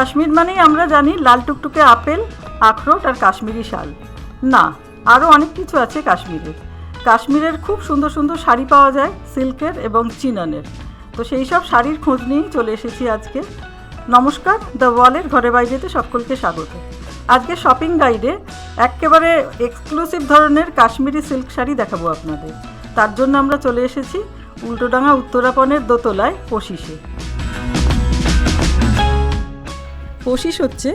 কাশ্মীর মানেই আমরা জানি লাল টুকটুকে আপেল, আখরোট আর কাশ্মীরি শাল। না, আরও অনেক কিছু আছে কাশ্মীরের। কাশ্মীরের খুব সুন্দর সুন্দর শাড়ি পাওয়া যায় সিল্কের এবং চিননের। তো সেই সব শাড়ির খোঁজ নিয়েই চলে এসেছি আজকে। নমস্কার, দ্য ওয়ালের ঘরে বাইরেতে সকলকে স্বাগত। আজকে শপিং গাইডে একেবারে এক্সক্লুসিভ ধরনের কাশ্মীরি সিল্ক শাড়ি দেখাবো আপনাদের। তার জন্য আমরা চলে এসেছি উল্টোডাঙ্গা উত্তরাপনের দোতলায় পশিসে। পশিস হচ্ছে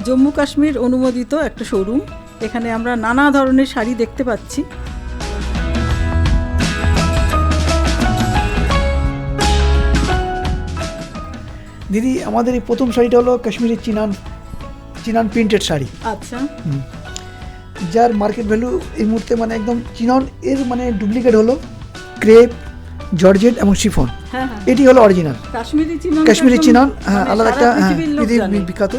জম্মু কাশ্মীর অনুমোদিত একটা শোরুম। এখানে আমরা নানা ধরনের শাড়ি দেখতে পাচ্ছি। দিদি, আমাদের এই প্রথম শাড়িটা হলো কাশ্মীরি চিনান প্রিন্টেড শাড়ি। আচ্ছা, যার মার্কেট ভ্যালু এই মুহূর্তে মানে একদম চিনন এর মানে ডুপ্লিকেট হলো ক্রেপ, জর্জেট এবং শিফন। এটি হলো অরিজিনাল কাশ্মীরি চিনন। হ্যাঁ, আলাদা একটা বিখ্যাত।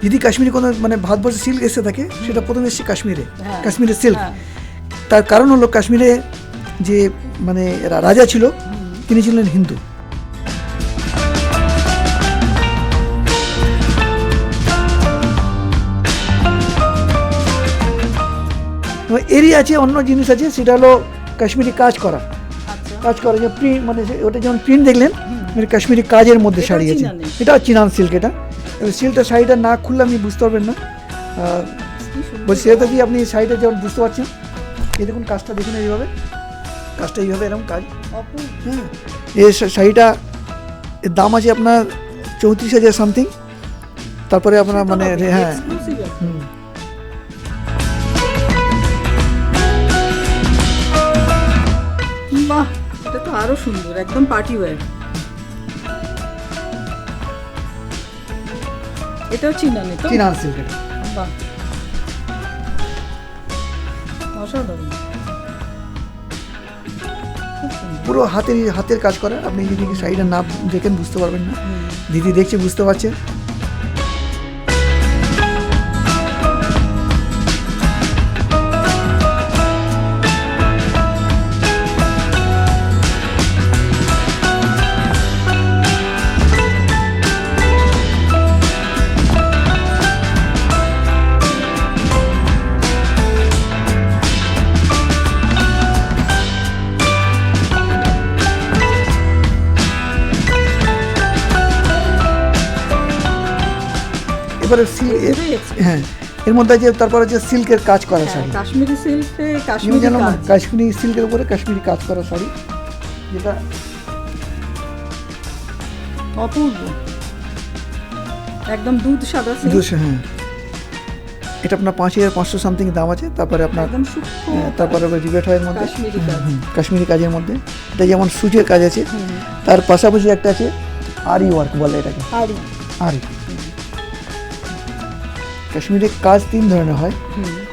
যদি কাশ্মীরি কোনো মানে ভারতবর্ষে সিল্ক এসে থাকে, সেটা প্রথমে এসেছে কাশ্মীরের সিল্ক। তার কারণ হলো কাশ্মীরে যে মানে রাজা ছিল, তিনি ছিলেন হিন্দু। এরই আছে অন্য জিনিস আছে, সেটা হলো কাশ্মীরি কাজ করা যে প্রিন্ট, মানে ওটা যেমন প্রিন্ট দেখলেন, মানে কাশ্মীরি কাজের মধ্যে শাড়ি আছে। এটা চিনান সিল্ক। এটা সিল্কটা শাড়িটা না খুললে আপনি বুঝতে পারবেন না। বলছি সেটা কি আপনি শাড়িটা যেমন বুঝতে পারছেন, এই দেখুন কাজটা দেখুন, এইভাবে কাজটা এইভাবে এরকম কাজ। হ্যাঁ, এই শাড়িটা এর দাম আছে আপনার 34,000 সামথিং। তারপরে আপনার মানে হ্যাঁ বাহ, এটা তো আরো সুন্দর, একদম পার্টি ওয়্যার। এটাও চিনান সিল্ক। বাহ, অসাধারণ, পুরো হাতের কাজ করা। আপনি যদি শাড়িটা না দেখেন বুঝতে পারবেন না। দিদি দেখছে, বুঝতে পারছে। হ্যাঁ, এর মধ্যে আছে তারপর আছে সিল্কের কাজ করা শাড়ি, কাশ্মীরি সিল্কে কাশ্মীরি সিল্কের উপরে কাশ্মীরি কাজ করা শাড়ি, যেটা অপূর্ব, একদম দুধ সাদা। হ্যাঁ, এটা আপনার 5,500 সামথিং দাম আছে। তারপরে আপনার তারপরে রিবেট হয় এর মধ্যে কাশ্মীরি কাজের মধ্যে। এটা যেমন সুচের কাজ আছে, তার পাশাপাশি একটা আছে আরি ওয়ার্ক বলে এটাকে। আরি কাশ্মীরের কাজ 3 ধরনের হয়।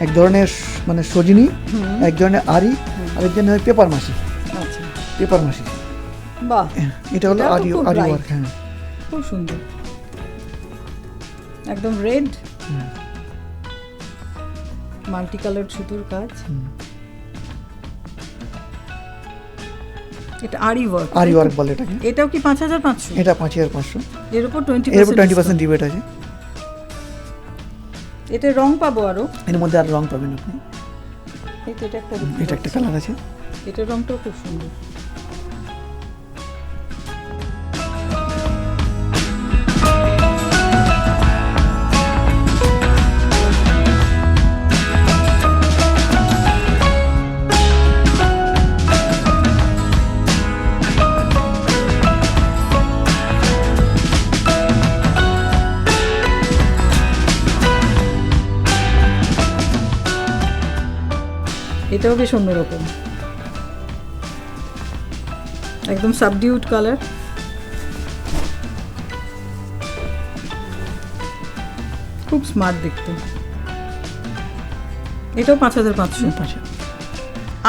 এক ধরনের মানে সজনি, এক ধরনের আরি, আরেক ধরনের হয় পেপার মাসি। বাহ, এটা হলো আরি ওয়ার্ক। হ্যাঁ, খুব সুন্দর, একদম রেড মাল্টি কালার সুতোর কাজ। এটা আরি ওয়ার্ক বলে এটাকে। এটাও কি 5,500? এটা 5,500। এর উপর 20% রিবেট আছে। এটা রং পাবো আরো, এর মধ্যে আর রং পাবেন আপনি। এটা একটা কালার আছে, এটার রংটাও খুব সুন্দর। এটাও বেশ অন্যরকম, একদম সাবডিউড কালার। খুব স্মার্ট দেখতে। এটাও 5,500।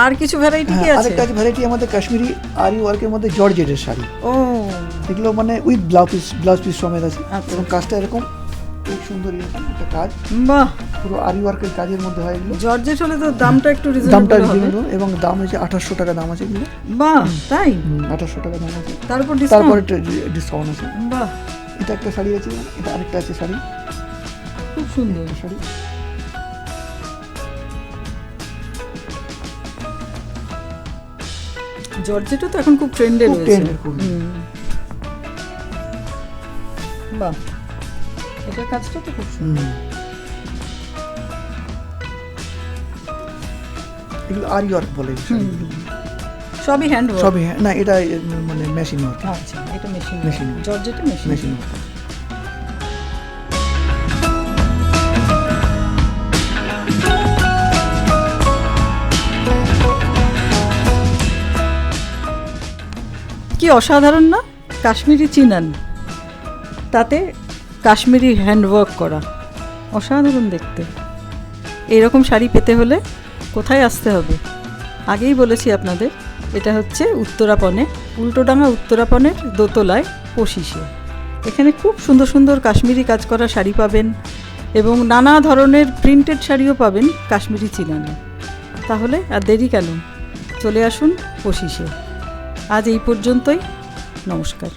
আর কিছু ভ্যারাইটি কি আছে? আরেকটা ভ্যারাইটি আমাদের কাশ্মীরি আরি ওয়ার্কের মধ্যে জর্জেটের শাড়ি। এগুলো মানে উইথ ব্লাউজ পিস সমেত আছে, এবং কাজটা এরকম খুব সুন্দর একটা কাজ। বাহ, পুরো আরি ওয়ার্কের কাজের মধ্যে হয় এগুলো। জর্জেট হলে তো দামটা একটু রিজনেবল হবে, এবং দাম হচ্ছে 2,800 টাকা দাম আছে এগুলো। বাহ, তাই? 2,800 টাকা দাম আছে। তারপর ডিসকাউন্ট আছে। বাহ, এটা একটা শাড়ি আছে, এটা আরেকটা আছে শাড়ি, খুব সুন্দর একটা শাড়ি। জর্জেটও তো এখন খুব ট্রেন্ডে খুব রয়েছে। ট্রেন্ডের, খুব। বাহ, এটার কাজটা তো খুব সুন্দর। এগুলো আরি ওয়ার্ক বলে এই শাড়িগুলো। সবই হ্যান্ড ওয়ার্ক। সবই না, এটা মানে মেশিন ওয়ার্ক, আচ্ছা, এটা মেশিন মেশিন। জর্জেটে মেশিন। Machine work. কি অসাধারণ না, কাশ্মীরি চিনান, তাতে কাশ্মীরি হ্যান্ডওয়ার্ক করা, অসাধারণ দেখতে। এইরকম শাড়ি পেতে হলে কোথায় আসতে হবে? আগেই বলেছি আপনাদের, এটা হচ্ছে উত্তরাপনে, উল্টোডাঙ্গা উত্তরাপনের দোতলায় পশিসে। এখানে খুব সুন্দর সুন্দর কাশ্মীরি কাজ করা শাড়ি পাবেন এবং নানা ধরনের প্রিন্টেড শাড়িও পাবেন কাশ্মীরি চিনানে। তাহলে আর দেরি কেন, চলে আসুন পশিসে। আজ এই পর্যন্তই, নমস্কার।